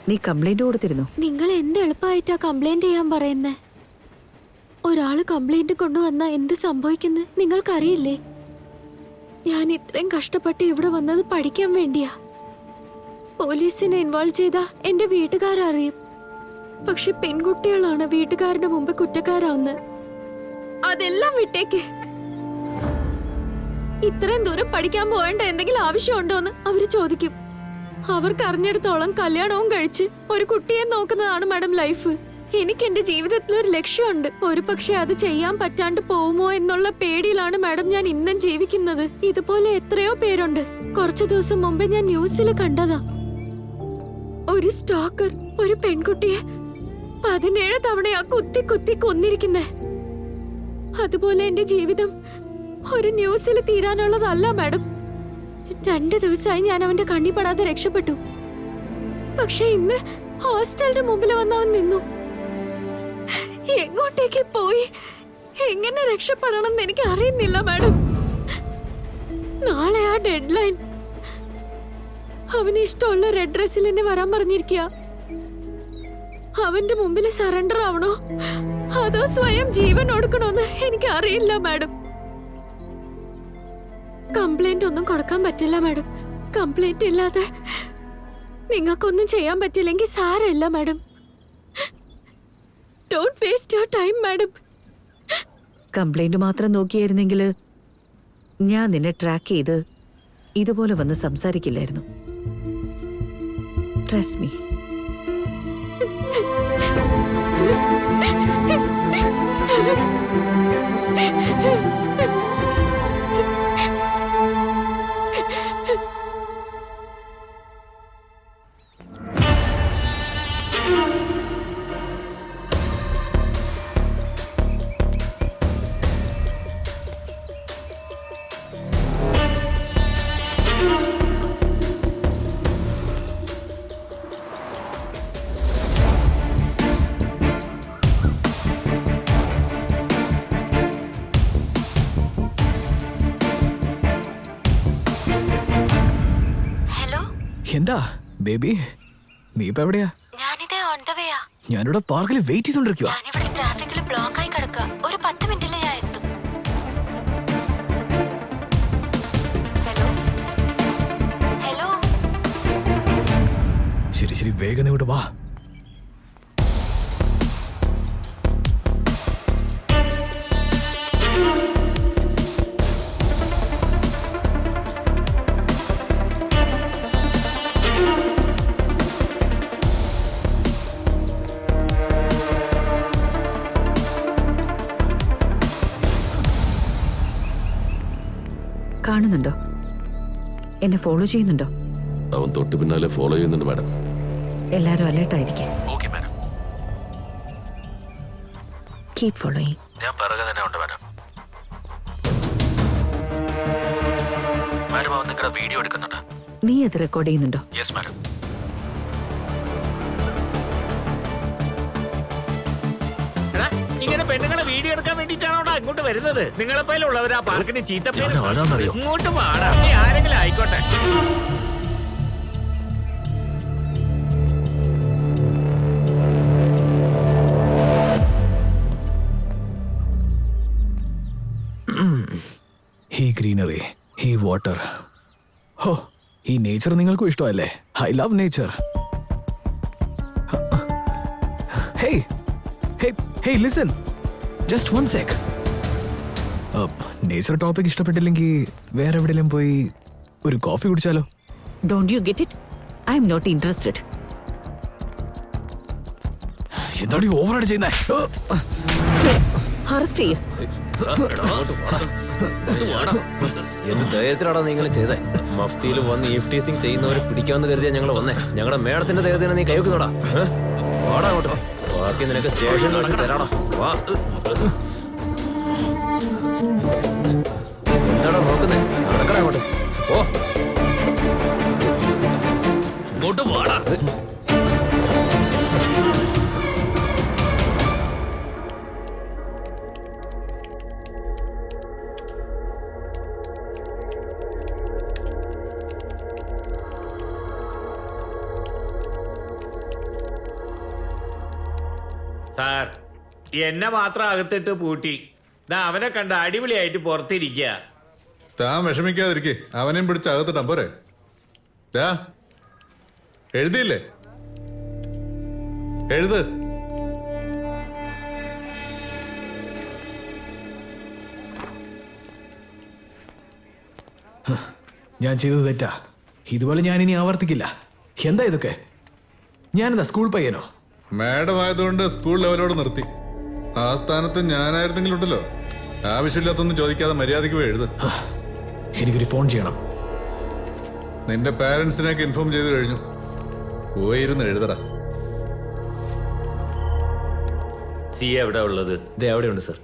നീ കംപ്ലൈന്റ് കൊടുത്തിരുന്നു? നിങ്ങൾ എന്ത് എളുപ്പമായിട്ടാ കംപ്ലൈന്റ് ചെയ്യാൻ പറയുന്നേ? ഒരാള് കംപ്ലൈന്റ് കൊണ്ടുവന്നാ എന്ത് സംഭവിക്കുന്നു നിങ്ങൾക്കറിയില്ലേ? ഞാൻ ഇത്രയും കഷ്ടപ്പെട്ട് ഇവിടെ വന്നത് പഠിക്കാൻ വേണ്ടിയാ. പോലീസിനെ ഇൻവോൾവ് ചെയ്താ എന്റെ വീട്ടുകാരറിയും. പക്ഷെ പെൺകുട്ടികളാണ് വീട്ടുകാരുടെ മുമ്പ് കുറ്റക്കാരാവുന്നത്. അതെല്ലാം വിട്ടേക്ക്. ഇത്രയും ദൂരം പഠിക്കാൻ പോകേണ്ട എന്തെങ്കിലും ആവശ്യമുണ്ടോന്ന് അവര് ചോദിക്കും. അവർക്ക് അറിഞ്ഞിടത്തോളം കല്യാണവും കഴിച്ച് ഒരു കുട്ടിയെ നോക്കുന്നതാണ് മാഡം ലൈഫ്. എനിക്ക് എന്റെ ജീവിതത്തിൽ ഒരു ലക്ഷ്യമുണ്ട്. ഒരു പക്ഷെ അത് ചെയ്യാൻ പറ്റാണ്ട് പോവുമോ എന്നുള്ള പേടിയിലാണ് മാഡം ഞാൻ ഇന്നും ജീവിക്കുന്നത്. ഇതുപോലെ എത്രയോ പേരുണ്ട്. കുറച്ചു ദിവസം മുമ്പ് ഞാൻ ന്യൂസിൽ കണ്ടതാ. ഒരു സ്റ്റോക്കർ ഒരു പെൺകുട്ടിയെ 17 തവണയാ കുത്തി കുത്തി കൊന്നിരിക്കുന്നേ. അതുപോലെ എന്റെ ജീവിതം ഒരു ന്യൂസിൽ തീരാനുള്ളതല്ല മാഡം. 2 ദിവസമായി ഞാൻ അവന്റെ കണ്ണിപ്പെടാതെ രക്ഷപ്പെട്ടു. പക്ഷെ ഇന്ന് ഹോസ്റ്റലിന്റെ മുമ്പിൽ വന്നവൻ നിന്നു. എങ്ങോട്ടേക്ക് പോയി എങ്ങനെ രക്ഷപ്പെടണം എന്ന് എനിക്ക് അറിയുന്നില്ല മാഡം. നാളെ ആ ഡെഡ് ലൈൻ. അവന് ഇഷ്ടമുള്ള റെഡ് ഡ്രസ്സിൽ എന്നെ വരാൻ പറഞ്ഞിരിക്കുക. അവന്റെ മുമ്പിൽ സറണ്ടർ ആവണോ അതോ സ്വയം ജീവൻ കൊടുക്കണോന്ന് എനിക്ക് അറിയില്ല മാഡം. കംപ്ലൈന്റ് ഒന്നും കൊടുക്കാൻ പറ്റില്ല മാഡം. കംപ്ലൈന്റ് ഇല്ലാതെ നിങ്ങൾക്കൊന്നും ചെയ്യാൻ പറ്റില്ലെങ്കിൽ സാരമില്ല madam. Don't waste your time madam. Complaint മാത്രം നോക്കിയായിരുന്നെങ്കിൽ ഞാൻ നിന്നെ ട്രാക്ക് ചെയ്ത് ഇതുപോലെ വന്ന് സംസാരിക്കില്ലായിരുന്നു. Trust me. എന്താ ബേബി, നീ ഇപ്പൊ എവിടെയാ? ഞാനിതേ ഓൺ ദ വേയാ. ഞാനിവിടെ പാർക്കിൽ വെയിറ്റ് ചെയ്തോണ്ടിരിക്കുവാ. ഞാനിവിടെ ട്രാഫിക്കിൽ ബ്ലോക്ക് ആയി കിടക്കുക. ഒരു 10 മിനിറ്റിൽ ഞാൻ എത്തും. Hello hello. ശരി ശരി, വേഗം ഇങ്ങോട്ട് വാ. കാണുന്നുണ്ടോ? എന്നെ ഫോളോ ചെയ്യുന്നുണ്ടോ? അവൻ തൊട്ട് പിന്നാലെ ഫോളോ ചെയ്യുന്നുണ്ട് മാഡം. എല്ലാരും അലേർട്ടായിരിക്കും. Okay madam. Keep following. ഞാൻ പിറകെ തന്നെ ഉണ്ട് മാഡം. മാഡം അവൻ നിങ്ങളുടെ വീഡിയോ എടുക്കുന്നുണ്ട്. നീ അത് റെക്കോർഡ് ചെയ്യുന്നുണ്ടോ? Yes madam. ഇങ്ങനെ പെണ്ണുങ്ങളെ വീഡിയോ എടുക്കാൻ വേണ്ടിട്ടാണോ ഇങ്ങോട്ട് വരുന്നത്? നിങ്ങളെപ്പോലുള്ളവരാ പാർക്കിന് ചീത്ത ആരാന്നറിയോ? ഇങ്ങോട്ട് പാടാ. നീ ആരെങ്കിലും ആയിക്കോട്ടെ. ഈ ഗ്രീനറി, ഈ വാട്ടർ, ഹോ, ഈ നേച്ചർ നിങ്ങൾക്കും ഇഷ്ടമല്ലേ? I love nature. Hey hey hey listen, just 1 sec. Nature topic ഇഷ്ടപ്പെട്ടില്ലെങ്കിൽ വേറെ എവിടെയെങ്കിലും പോയി ഒരു കോഫി കുടിച്ചാലോ? Don't you get it? I'm not interested. എന്താണ് ഈ ഓവറായിട്ട് ചെയ്യുന്നേ? അറസ്റ്റ് ചെയ്യ. എന്ത് ധൈര്യത്തിലാണോ നിങ്ങൾ ചെയ്തേ? മഫ്തിയിൽ വന്ന് ഈഫ്റ്റീസിംഗ് ചെയ്യുന്നവരെ പിടിക്കാമെന്ന് കരുതിയാ ഞങ്ങൾ വന്നേ. ഞങ്ങളുടെ മേഡത്തിന്റെ ധൈര്യത്തിന് നീ കൈവെക്കുന്നോടാ. വാടാ അങ്ങോട്ടോ. ബാക്കി നിനക്ക് സ്റ്റേഷനിൽ വെച്ച് തരാടാ. വാ. എന്താടാ നോക്കുന്നേ? നടക്കടാ അങ്ങോട്ട്. ഓ ഇങ്ങോട്ട് വാടാ. സാർ എന്നെ മാത്രം അകത്തിട്ട് പൂട്ടി ദാ അവനെ കണ്ട അടിപൊളിയായിട്ട് പുറത്തിരിക്കുക. താൻ വിഷമിക്കാതിരിക്കേ, അവനെയും പിടിച്ച് അകത്തിട്ടാ പോരെ. ഡാ, എഴുതിയില്ലേ? എഴുത്. ഞാൻ ചെയ്തത് തെറ്റാ. ഇതുപോലെ ഞാൻ ഇനി ആവർത്തിക്കില്ല. എന്താ ഇതൊക്കെ? ഞാനെന്താ സ്കൂൾ പയ്യനോ? മാഡം ആയതുകൊണ്ട് സ്കൂൾ ലെവലോട് നിർത്തി. ആ സ്ഥാനത്ത് ഞാനായിരുന്നെങ്കിലും ഉണ്ടല്ലോ, ആവശ്യമില്ലാത്തൊന്നും ചോദിക്കാതെ മര്യാദയ്ക്ക് പോയി എഴുത്. എനിക്കൊരു ഫോൺ ചെയ്യണം. നിന്റെ പാരന്റ്സിനെയൊക്കെ ഇൻഫോം ചെയ്ത് കഴിഞ്ഞു. പോയിരുന്ന് എഴുതടാ. സി എവിടെ ഉള്ളത്? ഇത് എവിടെയുണ്ട് സർ?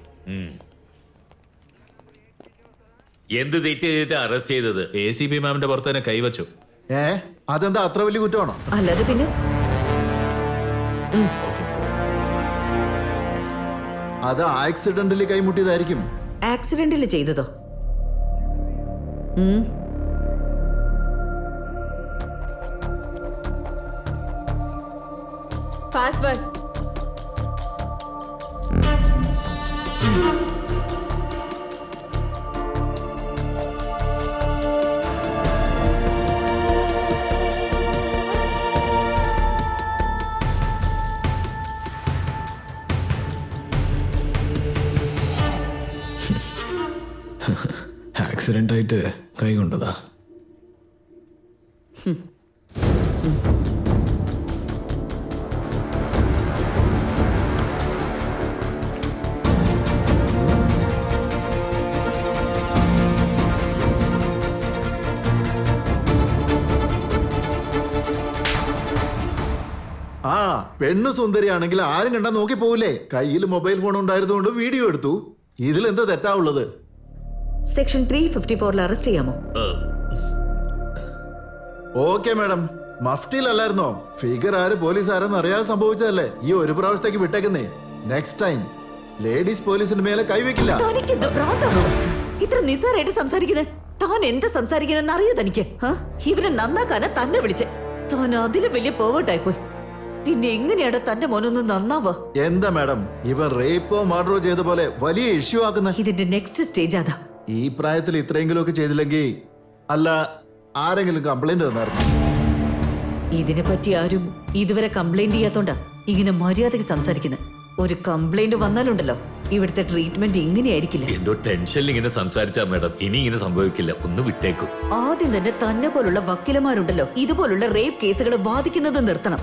എന്ത് തെറ്റ് ചെയ്തിട്ട് അറസ്റ്റ് ചെയ്തത്? ACP മാമിന്റെ പുറത്ത് തന്നെ കൈവച്ചു. അതെന്താ അത്ര വലിയ കുറ്റമാണോ? അല്ലാതെ പിന്നെ അത് ആക്സിഡന്റലി കൈമുട്ടിയതായിരിക്കും. ആക്സിഡന്റിൽ ചെയ്തതോ? പാസ്വേഡ്. ആക്സിഡന്റ് ആയിട്ട് കൈ കൊണ്ടതാ. ആ പെണ്ണ് സുന്ദരിയാണെങ്കിൽ ആരും കണ്ടാ നോക്കി പോവില്ലേ? കയ്യിൽ മൊബൈൽ ഫോൺ ഉണ്ടായിരുന്നുകൊണ്ട് വീഡിയോ എടുത്തു. ഇതിലെന്താ തെറ്റാവുള്ളത്? സെക്ഷൻ 354 അറസ്റ്റ് ചെയ്യാമോ? Okay madam. മഫ്റ്റിയിലല്ലായിരുന്നോ? ഫിഗർ ആര് പോലീസ് ആരെന്ന് അറിയാതെ സംഭവിച്ചതല്ലേ. ഈ ഒരു പ്രാവശ്യത്തേക്ക് വിട്ടേക്കുന്നേ. നെക്സ്റ്റ് ടൈം ലേഡീസ് പോലീസിന്റെ മേലെ കൈവെക്കില്ല. തനിക്കെന്താ ഭ്രാന്താണോ? ഇത്ര നിസ്സാരായിട്ട് സംസാരിക്കുന്നത്? താൻ എന്താ സംസാരിക്കുന്നതെന്ന് അറിയോ തനിക്ക്? ഇവനെ നന്നാക്കാനാ തന്നെ വിളിച്ച്. താൻ അതിലും വലിയ പോവട്ടായി പോയി. പിന്നെ എങ്ങനെയാണ് തന്റെ മോനൊന്ന് നന്നാവുക? എന്താ മാഡം, ഇവൻ റേപ്പോ മർഡറോ ചെയ്ത പോലെ വലിയ ഇഷ്യൂ ആക്കുന്ന. ഇതിന്റെ നെക്സ്റ്റ് സ്റ്റേജ് അതാ. ഈ പ്രായത്തിൽ ഇത്രയെങ്കിലും ഒക്കെ ചെയ്തില്ലെങ്കിൽ അല്ല ആരെങ്കിലും കംപ്ലൈന്റ് തന്നായിരുന്നു. ഇതിനെ പറ്റി ആരും ഇതുവരെ കംപ്ലൈന്റ് ചെയ്യാത്തോണ്ടാ ഇങ്ങനെ മര്യാദയ്ക്ക് സംസാരിക്കുന്നത്. ഒരു കംപ്ലൈന്റ് വന്നാലുണ്ടല്ലോ ഇവിടുത്തെ ട്രീറ്റ്മെന്റ് ഇങ്ങനെയായിരിക്കില്ല. എന്തോ ടെൻഷനിൽ ഇങ്ങനെ സംസാരിച്ചാ മാഡം. ഇനി ഇങ്ങനെ സംഭവിക്കില്ല, ഒന്ന് വിട്ടേക്കും. ആദ്യം തന്നെ പോലുള്ള വക്കീലന്മാരുണ്ടല്ലോ ഇതുപോലുള്ള റേപ്പ് കേസുകൾ വാദിക്കുന്നത് നിർത്തണം.